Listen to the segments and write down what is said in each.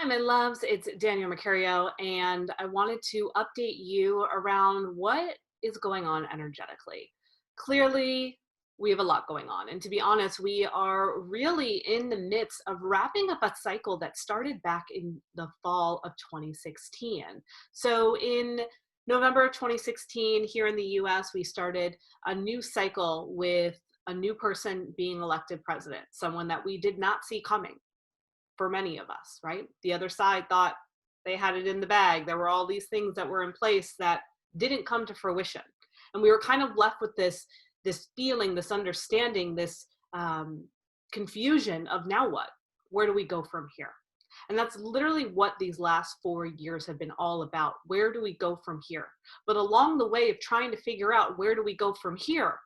Hi, my loves. It's Danielle Mercurio, and I wanted to update you around what is going on energetically. Clearly, we have a lot going on. And to be honest, we are really in the midst of wrapping up a cycle that started back in the fall of 2016. So, in November of 2016, here in the US, we started a new cycle with a new person being elected president, someone that we did not see coming for many of us, right? The other side thought they had it in the bag. There were all these things that were in place that didn't come to fruition. And we were kind of left with this feeling, this understanding, this confusion of now what? Where do we go from here? And that's literally what these last 4 years have been all about. Where do we go from here? But along the way of trying to figure out where do we go from here,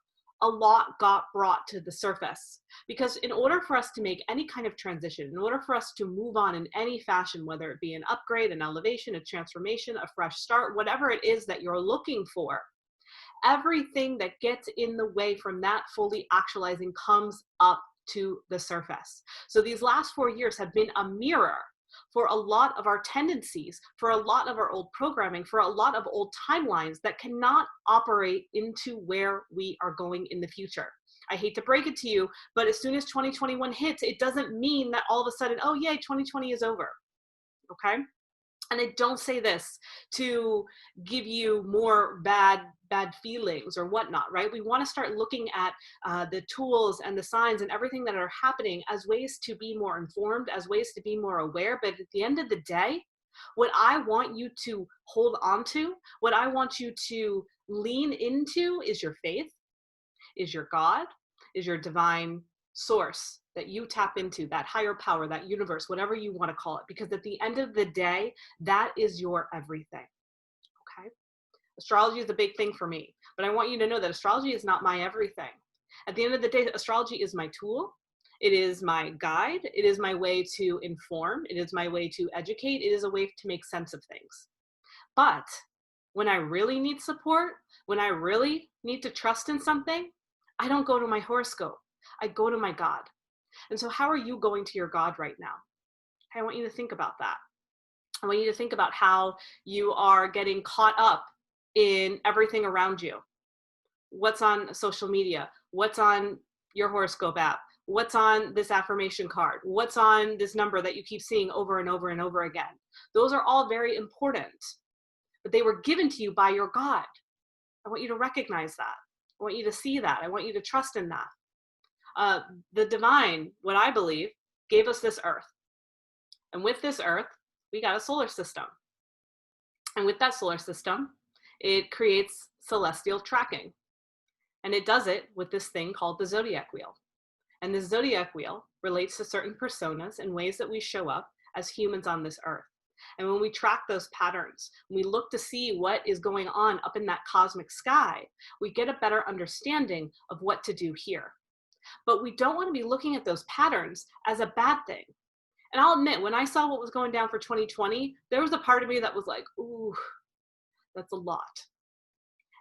a lot got brought to the surface. Because in order for us to make any kind of transition, in order for us to move on in any fashion, whether it be an upgrade, an elevation, a transformation, a fresh start, whatever it is that you're looking for, everything that gets in the way from that fully actualizing comes up to the surface. So these last 4 years have been a mirror for a lot of our tendencies, for a lot of our old programming, for a lot of old timelines that cannot operate into where we are going in the future. I hate to break it to you, but as soon as 2021 hits, it doesn't mean that all of a sudden, oh yay, 2020 is over. Okay? And I don't say this to give you more bad feelings or whatnot, right? We want to start looking at the tools and the signs and everything that are happening as ways to be more informed, as ways to be more aware. But at the end of the day, what I want you to hold on to, what I want you to lean into is your faith, is your God, is your divine source that you tap into, that higher power, that universe, whatever you want to call it. Because at the end of the day, that is your everything. Okay? Astrology is a big thing for me, but I want you to know that astrology is not my everything. At the end of the day, astrology is my tool. It is my guide. It is my way to inform. It is my way to educate. It is a way to make sense of things. But when I really need support, when I really need to trust in something, I don't go to my horoscope. I go to my God. And so, how are you going to your God right now? I want you to think about that. I want you to think about how you are getting caught up in everything around you. What's on social media? What's on your horoscope app? What's on this affirmation card? What's on this number that you keep seeing over and over and over again? Those are all very important, but they were given to you by your God. I want you to recognize that. I want you to see that. I want you to trust in that. The divine, what I believe, gave us this earth. And with this earth, we got a solar system. And with that solar system, it creates celestial tracking. And it does it with this thing called the zodiac wheel. And the zodiac wheel relates to certain personas and ways that we show up as humans on this earth. And when we track those patterns, when we look to see what is going on up in that cosmic sky, we get a better understanding of what to do here. But we don't want to be looking at those patterns as a bad thing. And I'll admit, when I saw what was going down for 2020, there was a part of me that was like, ooh, that's a lot.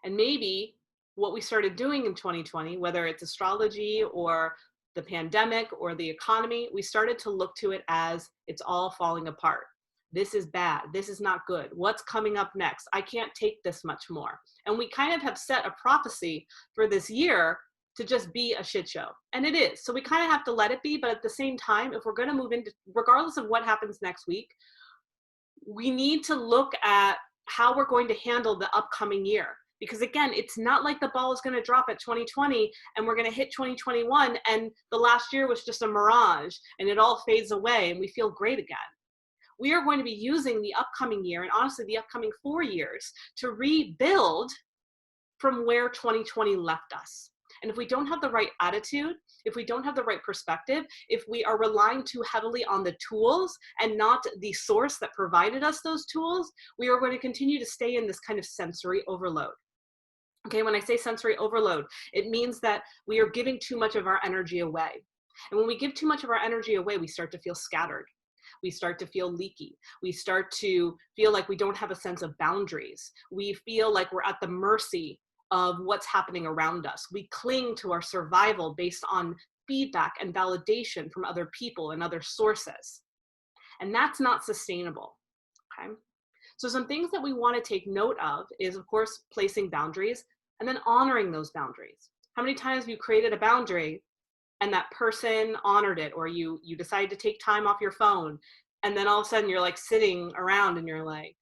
And maybe what we started doing in 2020, whether it's astrology or the pandemic or the economy, we started to look to it as it's all falling apart. This is bad. This is not good. What's coming up next? I can't take this much more. And we kind of have set a prophecy for this year to just be a shit show. And it is. So we kind of have to let it be. But at the same time, if we're going to move into, regardless of what happens next week, we need to look at how we're going to handle the upcoming year. Because again, it's not like the ball is going to drop at 2020 and we're going to hit 2021 and the last year was just a mirage and it all fades away and we feel great again. We are going to be using the upcoming year and honestly the upcoming 4 years to rebuild from where 2020 left us. And if we don't have the right attitude, if we don't have the right perspective, if we are relying too heavily on the tools and not the source that provided us those tools, we are going to continue to stay in this kind of sensory overload. Okay, when I say sensory overload, it means that we are giving too much of our energy away. And when we give too much of our energy away, we start to feel scattered. We start to feel leaky. We start to feel like we don't have a sense of boundaries. We feel like we're at the mercy of what's happening around us. We cling to our survival based on feedback and validation from other people and other sources. And that's not sustainable. Okay. So some things that we want to take note of is, of course, placing boundaries and then honoring those boundaries. How many times have you created a boundary and that person honored it, or you decide to take time off your phone, and then all of a sudden you're like sitting around and you're like,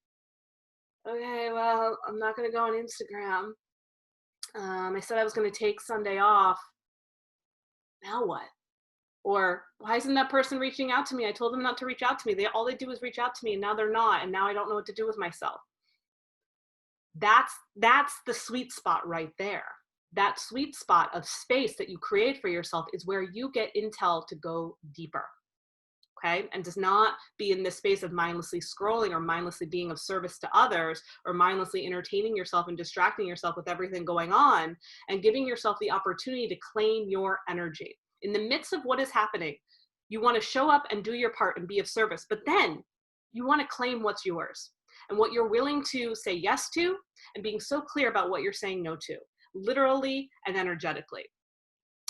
okay, well, I'm not going to go on Instagram. I said I was going to take Sunday off. Now what? Or why isn't that person reaching out to me? I told them not to reach out to me. All they do is reach out to me, and now they're not, and now I don't know what to do with myself. That's the sweet spot right there. That sweet spot of space that you create for yourself is where you get intel to go deeper. Okay, and does not be in this space of mindlessly scrolling or mindlessly being of service to others or mindlessly entertaining yourself and distracting yourself with everything going on, and giving yourself the opportunity to claim your energy. In the midst of what is happening, you want to show up and do your part and be of service, but then you want to claim what's yours and what you're willing to say yes to, and being so clear about what you're saying no to, literally and energetically.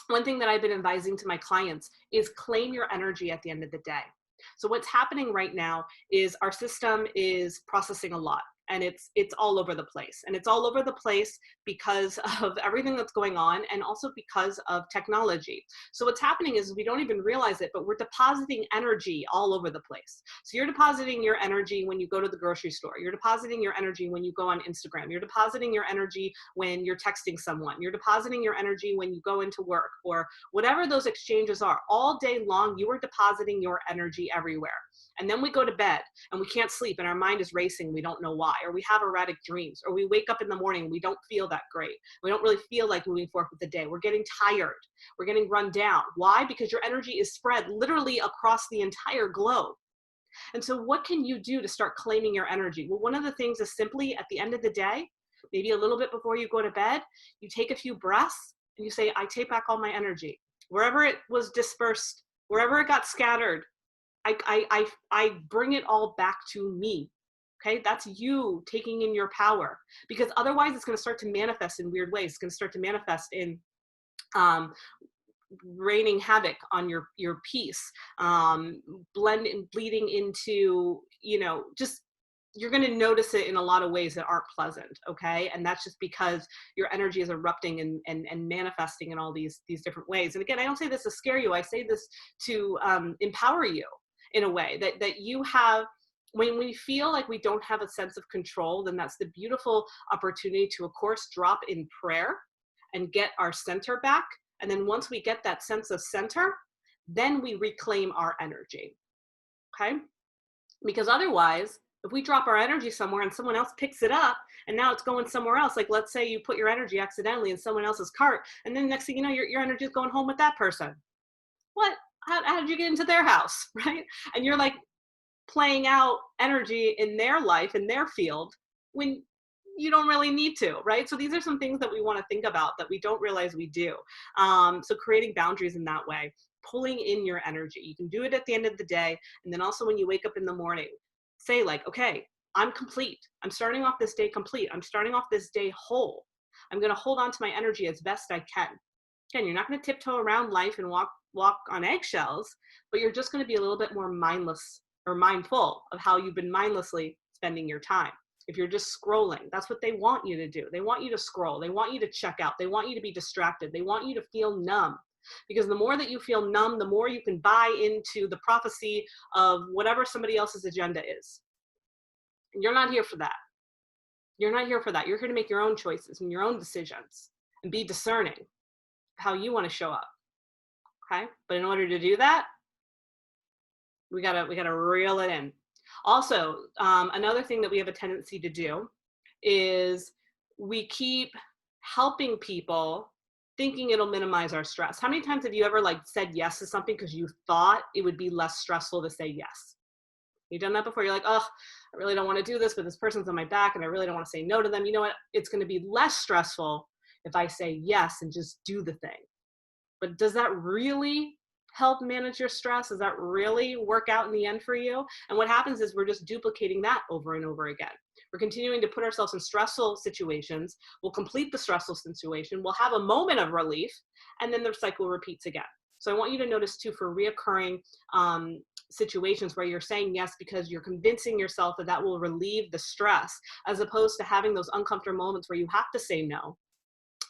One thing that I've been advising to my clients is claim your energy at the end of the day. So what's happening right now is our system is processing a lot, and it's all over the place. And it's all over the place because of everything that's going on, and also because of technology. So what's happening is we don't even realize it, but we're depositing energy all over the place. So you're depositing your energy when you go to the grocery store. You're depositing your energy when you go on Instagram. You're depositing your energy when you're texting someone. You're depositing your energy when you go into work, or whatever those exchanges are. All day long, you are depositing your energy everywhere. And then we go to bed and we can't sleep and our mind is racing. We don't know why, or we have erratic dreams, or we wake up in the morning and we don't feel that great. We don't really feel like moving forward with the day. We're getting tired. We're getting run down. Why? Because your energy is spread literally across the entire globe. And so what can you do to start claiming your energy? Well, one of the things is simply at the end of the day, maybe a little bit before you go to bed, you take a few breaths and you say, I take back all my energy. Wherever it was dispersed, wherever it got scattered, I bring it all back to me. Okay, that's you taking in your power, because otherwise it's going to start to manifest in weird ways. It's going to start to manifest in raining havoc on your peace, bleeding into, just, you're going to notice it in a lot of ways that aren't pleasant. Okay, and that's just because your energy is erupting and manifesting in all these different ways. And again, I don't say this to scare you. I say this to empower you in a way that you have. When we feel like we don't have a sense of control, then that's the beautiful opportunity to, of course, drop in prayer and get our center back. And then once we get that sense of center, then we reclaim our energy. Okay? Because otherwise, if we drop our energy somewhere and someone else picks it up and now it's going somewhere else, like let's say you put your energy accidentally in someone else's cart, and then next thing you know, your energy is going home with that person. What? How did you get into their house, right? And you're like playing out energy in their life, in their field, when you don't really need to, right? So these are some things that we want to think about that we don't realize we do. So creating boundaries in that way, pulling in your energy. You can do it at the end of the day. And then also when you wake up in the morning, say like, okay, I'm complete. I'm starting off this day complete. I'm starting off this day whole. I'm going to hold on to my energy as best I can. Again, you're not going to tiptoe around life and walk on eggshells, but you're just going to be a little bit more mindless or mindful of how you've been mindlessly spending your time. If you're just scrolling, that's what they want you to do. They want you to scroll. They want you to check out. They want you to be distracted. They want you to feel numb, because the more that you feel numb, the more you can buy into the prophecy of whatever somebody else's agenda is. And you're not here for that. You're not here for that. You're here to make your own choices and your own decisions and be discerning of how you want to show up. Okay? But in order to do that, we gotta reel it in. Also, another thing that we have a tendency to do is we keep helping people thinking it'll minimize our stress. How many times have you ever like said yes to something because you thought it would be less stressful to say yes? You've done that before. You're like, oh, I really don't want to do this, but this person's on my back and I really don't want to say no to them. You know what? It's going to be less stressful if I say yes and just do the thing. But does that really help manage your stress? Does that really work out in the end for you? And what happens is we're just duplicating that over and over again. We're continuing to put ourselves in stressful situations. We'll complete the stressful situation. We'll have a moment of relief, and then the cycle repeats again. So I want you to notice too, for reoccurring situations where you're saying yes because you're convincing yourself that that will relieve the stress, as opposed to having those uncomfortable moments where you have to say no.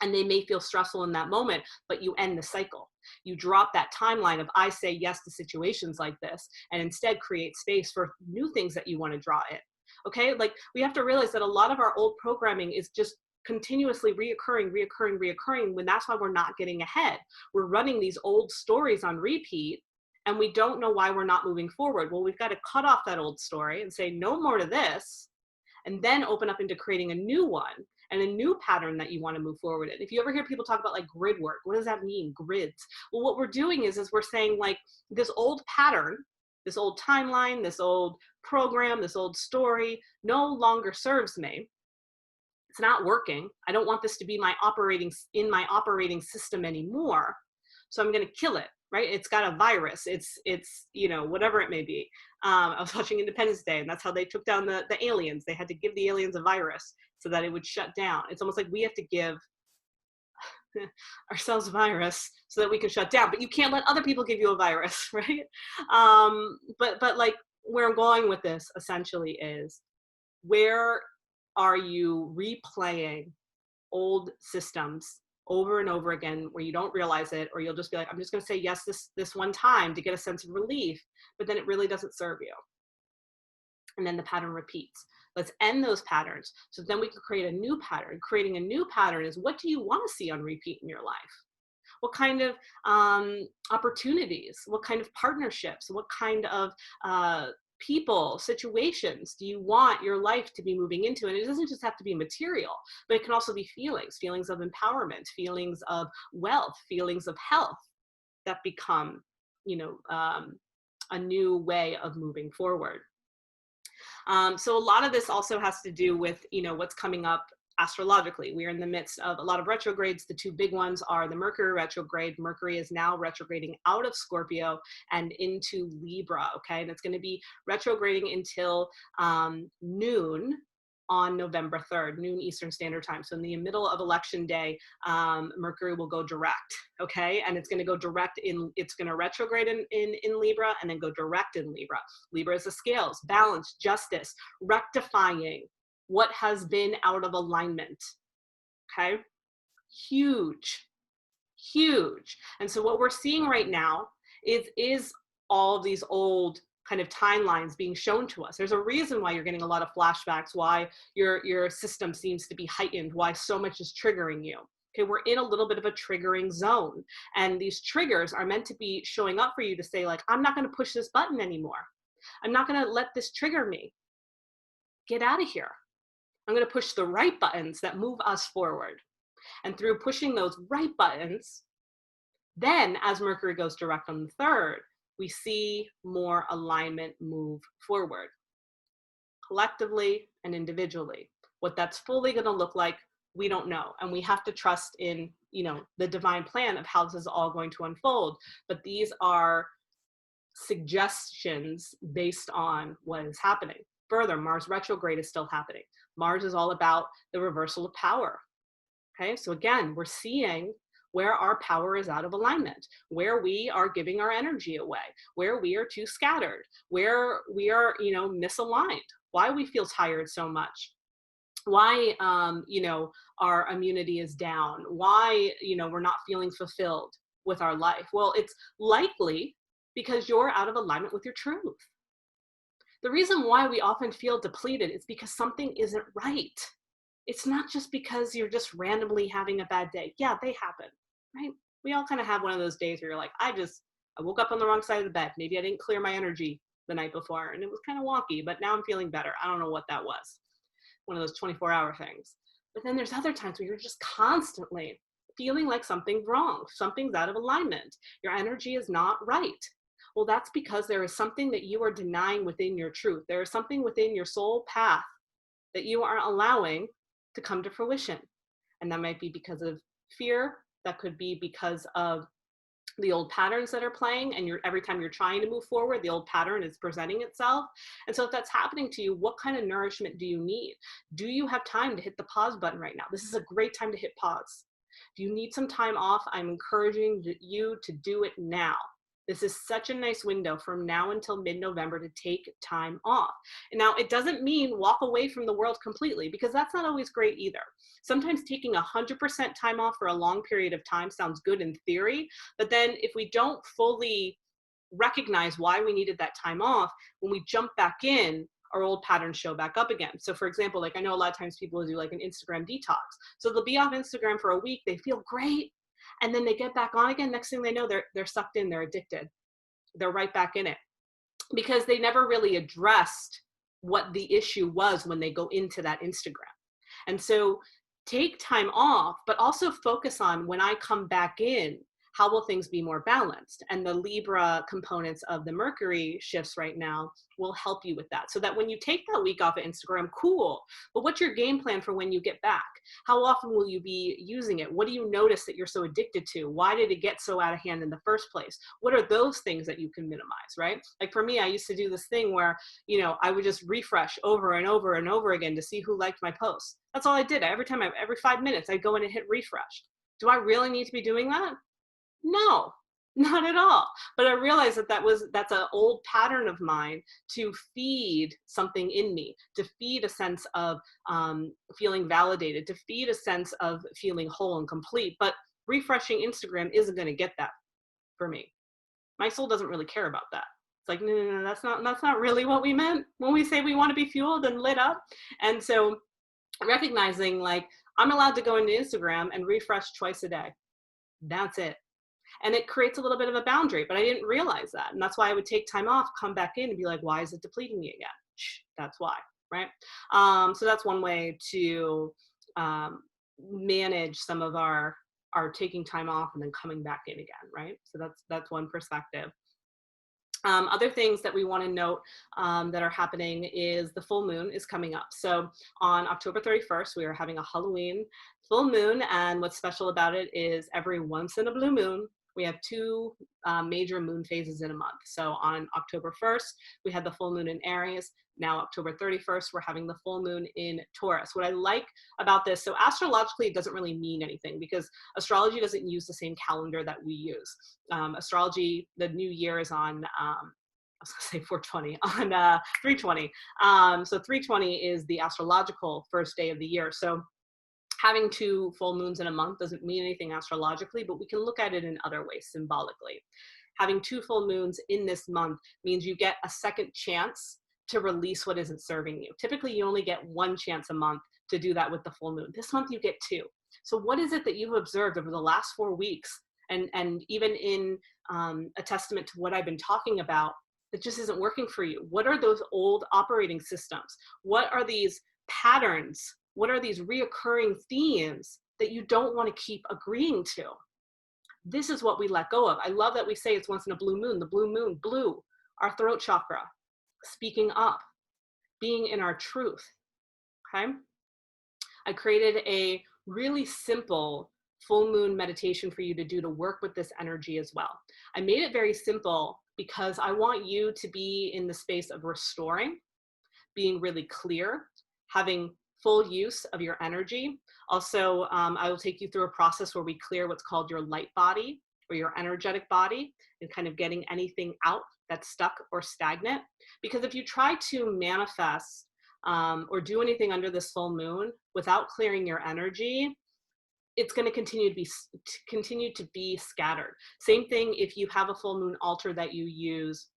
And they may feel stressful in that moment, but you end the cycle. You drop that timeline of I say yes to situations like this, and instead create space for new things that you want to draw in. Okay, like we have to realize that a lot of our old programming is just continuously reoccurring, when that's why we're not getting ahead. We're running these old stories on repeat, and we don't know why we're not moving forward. Well, we've got to cut off that old story and say no more to this, and then open up into creating a new one and a new pattern that you want to move forward in. If you ever hear people talk about like grid work, what does that mean? Grids. Well, what we're doing is we're saying like this old pattern, this old timeline, this old program, this old story no longer serves me. It's not working. I don't want this to be my operating system anymore. So I'm going to kill it, right? It's got a virus. It's, you know, whatever it may be. I was watching Independence Day, and that's how they took down the aliens. They had to give the aliens a virus so that it would shut down. It's almost like we have to give ourselves a virus so that we can shut down, but you can't let other people give you a virus, right? But like where I'm going with this essentially is, where are you replaying old systems over and over again where you don't realize it, or you'll just be like, I'm just going to say yes this one time to get a sense of relief, but then it really doesn't serve you. And then the pattern repeats. Let's end those patterns so then we can create a new pattern. Creating a new pattern is, what do you want to see on repeat in your life? What kind of opportunities, what kind of partnerships, what kind of people, situations do you want your life to be moving into? And it doesn't just have to be material, but it can also be feelings of empowerment, feelings of wealth, feelings of health that become, you know, a new way of moving forward. So a lot of this also has to do with, you know, what's coming up astrologically. We are in the midst of a lot of retrogrades. The two big ones are the Mercury retrograde. Mercury is now retrograding out of Scorpio and into Libra, okay? And it's going to be retrograding until noon on November 3rd, noon Eastern Standard Time. So in the middle of election day, Mercury will go direct, okay? And it's going to go direct it's going to retrograde in Libra and then go direct in Libra. Libra is the scales, balance, justice, rectifying what has been out of alignment, okay? Huge, huge. And so what we're seeing right now is all of these old kind of timelines being shown to us. There's a reason why you're getting a lot of flashbacks, why your system seems to be heightened, why so much is triggering you. Okay, we're in a little bit of a triggering zone. And these triggers are meant to be showing up for you to say, like, I'm not going to push this button anymore. I'm not going to let this trigger me. Get out of here. I'm going to push the right buttons that move us forward. And through pushing those right buttons, then as Mercury goes direct on the 3rd, we see more alignment move forward, collectively and individually. What that's fully going to look like, we don't know. And we have to trust in, you know, the divine plan of how this is all going to unfold. But these are suggestions based on what is happening. Further, Mars retrograde is still happening. Mars is all about the reversal of power. Okay, so again, we're seeing where our power is out of alignment, where we are giving our energy away, where we are too scattered, where we are, you know, misaligned, why we feel tired so much, why, you know, our immunity is down, why, you know, we're not feeling fulfilled with our life. Well, it's likely because you're out of alignment with your truth. The reason why we often feel depleted is because something isn't right. It's not just because you're just randomly having a bad day. Yeah, they happen, right? We all kind of have one of those days where you're like, I woke up on the wrong side of the bed. Maybe I didn't clear my energy the night before and it was kind of wonky, but now I'm feeling better. I don't know what that was. One of those 24-hour things. But then there's other times where you're just constantly feeling like something's wrong. Something's out of alignment. Your energy is not right. Well, that's because there is something that you are denying within your truth. There is something within your soul path that you aren't allowing to come to fruition. And that might be because of fear. That could be because of the old patterns that are playing, and every time you're trying to move forward, the old pattern is presenting itself. And so if that's happening to you, what kind of nourishment do you need? Do you have time to hit the pause button right now? This is a great time to hit pause. If you need some time off, I'm encouraging you to do it now. This is such a nice window from now until mid-November to take time off. And now it doesn't mean walk away from the world completely, because that's not always great either. Sometimes taking 100% time off for a long period of time sounds good in theory, but then if we don't fully recognize why we needed that time off, when we jump back in, our old patterns show back up again. So for example, like I know a lot of times people will do like an Instagram detox. So they'll be off Instagram for a week, they feel great, and then they get back on again. Next thing they know, they're sucked in, they're addicted. They're right back in it because they never really addressed what the issue was when they go into that Instagram. And so take time off, but also focus on when I come back in, how will things be more balanced? And the Libra components of the Mercury shifts right now will help you with that. So that when you take that week off of Instagram, cool. But what's your game plan for when you get back? How often will you be using it? What do you notice that you're so addicted to? Why did it get so out of hand in the first place? What are those things that you can minimize, right? Like for me, I used to do this thing where, you know, I would just refresh over and over and over again to see who liked my posts. That's all I did. Every 5 minutes, I'd go in and hit refresh. Do I really need to be doing that? No, not at all. But I realized that that's an old pattern of mine to feed something in me, to feed a sense of feeling validated, to feed a sense of feeling whole and complete. But refreshing Instagram isn't going to get that for me. My soul doesn't really care about that. It's like, no, that's not really what we meant when we say we want to be fueled and lit up. And so recognizing like I'm allowed to go into Instagram and refresh twice a day. That's it. And it creates a little bit of a boundary, but I didn't realize that. And that's why I would take time off, come back in and be like, why is it depleting me again? That's why, right? So that's one way to manage some of our taking time off and then coming back in again, right? So that's one perspective. Other things that we want to note that are happening is the full moon is coming up. So on October 31st, we are having a Halloween full moon. And what's special about it is every once in a blue moon, we have two major moon phases in a month. So on October 1st, we had the full moon in Aries. Now October 31st, we're having the full moon in Taurus. What I like about this, so astrologically, it doesn't really mean anything because astrology doesn't use the same calendar that we use. Astrology, the new year is on, I was gonna say 420, on 320. So 320 is the astrological first day of the year. So having two full moons in a month doesn't mean anything astrologically, but we can look at it in other ways symbolically. Having two full moons in this month means you get a second chance to release what isn't serving you. Typically, you only get one chance a month to do that with the full moon. This month, you get two. So what is it that you've observed over the last 4 weeks, and even in a testament to what I've been talking about, that just isn't working for you? What are those old operating systems? What are these patterns? What are these reoccurring themes that you don't want to keep agreeing to? This is what we let go of. I love that we say it's once in a blue moon. The blue moon, blue, our throat chakra, speaking up, being in our truth, okay? I created a really simple full moon meditation for you to do to work with this energy as well. I made it very simple because I want you to be in the space of restoring, being really clear, having full use of your energy. Also, I will take you through a process where we clear what's called your light body or your energetic body and kind of getting anything out that's stuck or stagnant. Because if you try to manifest or do anything under this full moon without clearing your energy, it's going to continue to be scattered. Same thing if you have a full moon altar that you use,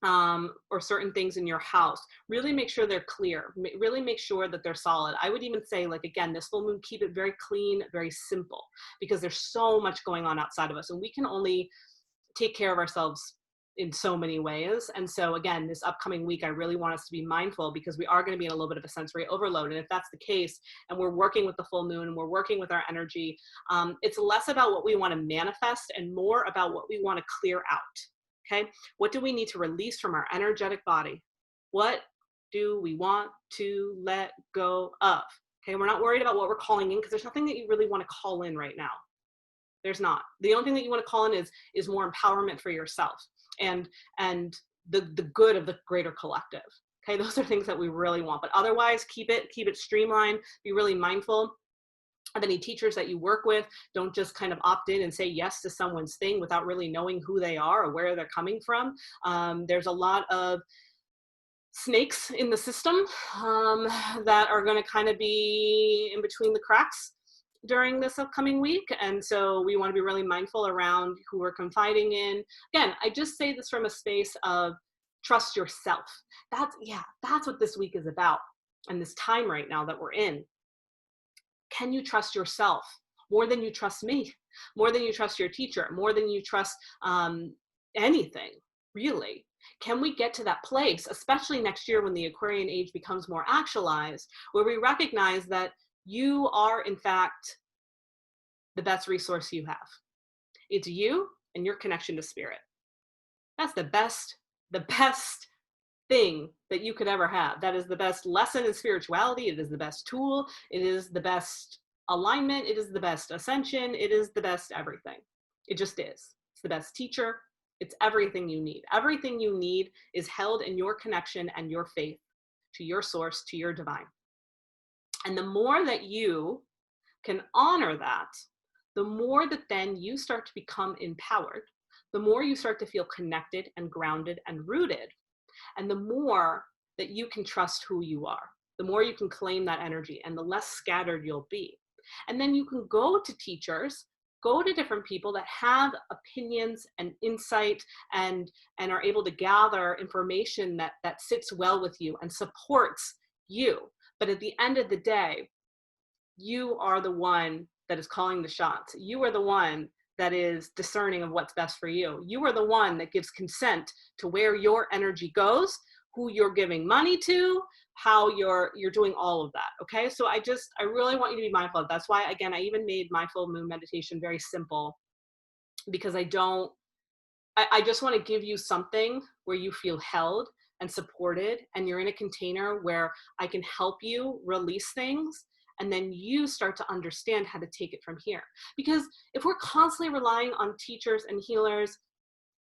or certain things in your house. Really make sure they're clear. Really make sure that they're solid. I would even say, like, again, this full moon, keep it very clean, very simple, because there's so much going on outside of us, and we can only take care of ourselves in so many ways. And so again, this upcoming week, I really want us to be mindful because we are going to be in a little bit of a sensory overload. And if that's the case, and we're working with the full moon and we're working with our energy, it's less about what we want to manifest and more about what we want to clear out. Okay, what do we need to release from our energetic body? What do we want to let go of? Okay, we're not worried about what we're calling in because there's nothing that you really want to call in right now. There's not. The only thing that you want to call in is more empowerment for yourself and the good of the greater collective. Okay, those are things that we really want. But otherwise, keep it streamlined. Be really mindful. of any teachers that you work with. Don't just kind of opt in and say yes to someone's thing without really knowing who they are or where they're coming from. There's a lot of snakes in the system that are going to kind of be in between the cracks during this upcoming week. And so we want to be really mindful around who we're confiding in. Again, I just say this from a space of trust yourself. That's what this week is about. And this time right now that we're in. Can you trust yourself more than you trust me, more than you trust your teacher, more than you trust anything, really? Can we get to that place, especially next year when the Aquarian age becomes more actualized, where we recognize that you are, in fact, the best resource you have? It's you and your connection to spirit. That's the best thing that you could ever have. That is the best lesson in spirituality. It is the best tool. It is the best alignment. It is the best ascension. It is the best everything. It just is. It's the best teacher. It's everything you need. Everything you need is held in your connection and your faith to your source, to your divine. And the more that you can honor that, the more that then you start to become empowered, the more you start to feel connected and grounded and rooted. And the more that you can trust who you are, the more you can claim that energy and the less scattered you'll be. And then you can go to teachers, go to different people that have opinions and insight and are able to gather information that sits well with you and supports you. But at the end of the day, you are the one that is calling the shots. You are the one that is discerning of what's best for you. You are the one that gives consent to where your energy goes, who you're giving money to, how you're doing all of that. Okay. So I really want you to be mindful of. That's why, again, I even made my full moon meditation very simple, because I just want to give you something where you feel held and supported, and you're in a container where I can help you release things. And then you start to understand how to take it from here. Because if we're constantly relying on teachers and healers,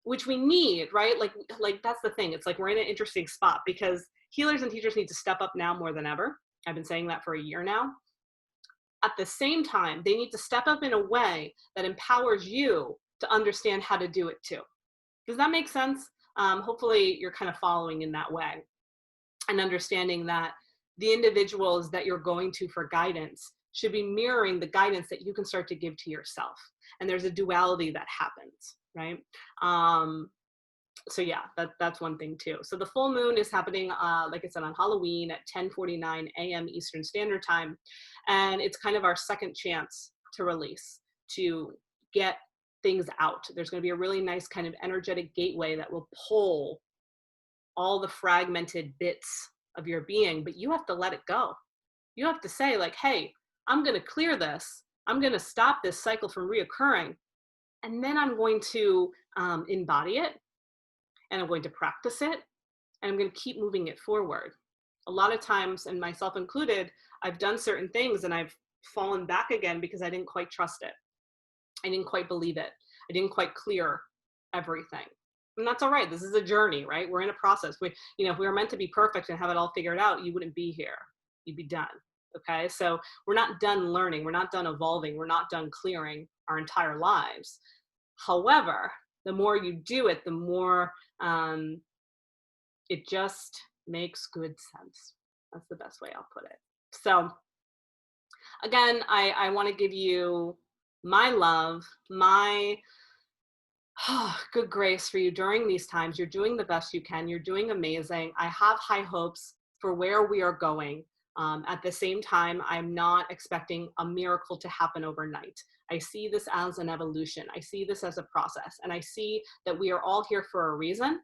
which we need, right? Like that's the thing. It's like we're in an interesting spot, because healers and teachers need to step up now more than ever. I've been saying that for a year now. At the same time, they need to step up in a way that empowers you to understand how to do it too. Does that make sense? Hopefully you're kind of following in that way and understanding that the individuals that you're going to for guidance should be mirroring the guidance that you can start to give to yourself. And there's a duality that happens, right? So yeah, that's one thing too. So the full moon is happening, like I said, on Halloween at 10:49 a.m. Eastern Standard Time. And it's kind of our second chance to release, to get things out. There's going to be a really nice kind of energetic gateway that will pull all the fragmented bits of your being, but you have to let it go. You have to say, like, hey, I'm going to clear this. I'm going to stop this cycle from reoccurring. And then I'm going to embody it, and I'm going to practice it, and I'm going to keep moving it forward. A lot of times, and myself included, I've done certain things and I've fallen back again because I didn't quite trust it. I didn't quite believe it. I didn't quite clear everything. And that's all right. This is a journey, right? We're in a process. If we were meant to be perfect and have it all figured out, you wouldn't be here. You'd be done. Okay. So we're not done learning. We're not done evolving. We're not done clearing our entire lives. However, the more you do it, the more it just makes good sense. That's the best way I'll put it. So again, I want to give you my love, my good grace for you during these times. You're doing the best you can. You're doing amazing. I have high hopes for where we are going. At the same time, I'm not expecting a miracle to happen overnight. I see this as an evolution. I see this as a process. And I see that we are all here for a reason.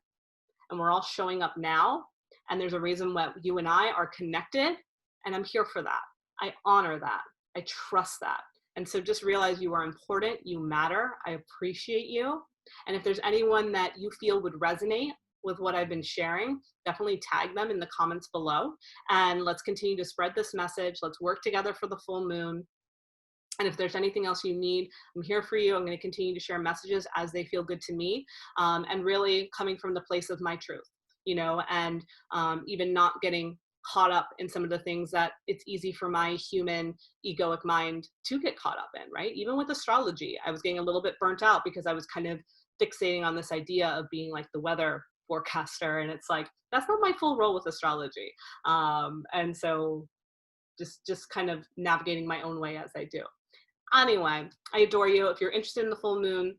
And we're all showing up now. And there's a reason why you and I are connected. And I'm here for that. I honor that. I trust that. And so just realize you are important. You matter. I appreciate you. And if there's anyone that you feel would resonate with what I've been sharing, definitely tag them in the comments below. And let's continue to spread this message. Let's work together for the full moon. And if there's anything else you need, I'm here for you. I'm going to continue to share messages as they feel good to me, and really coming from the place of my truth, and even not getting caught up in some of the things that it's easy for my human egoic mind to get caught up in, right? Even with astrology, I was getting a little bit burnt out because I was kind of fixating on this idea of being like the weather forecaster. And it's like, that's not my full role with astrology. And so just kind of navigating my own way as I do. Anyway, I adore you. If you're interested in the full moon,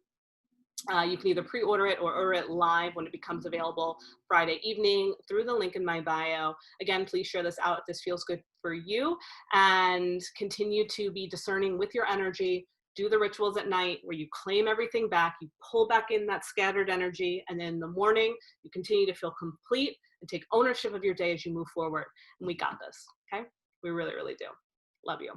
you can either pre-order it or order it live when it becomes available Friday evening through the link in my bio. Again, please share this out if this feels good for you, and continue to be discerning with your energy. Do the rituals at night where you claim everything back, you pull back in that scattered energy, and then in the morning, you continue to feel complete and take ownership of your day as you move forward. And we got this, okay? We really, really do. Love you.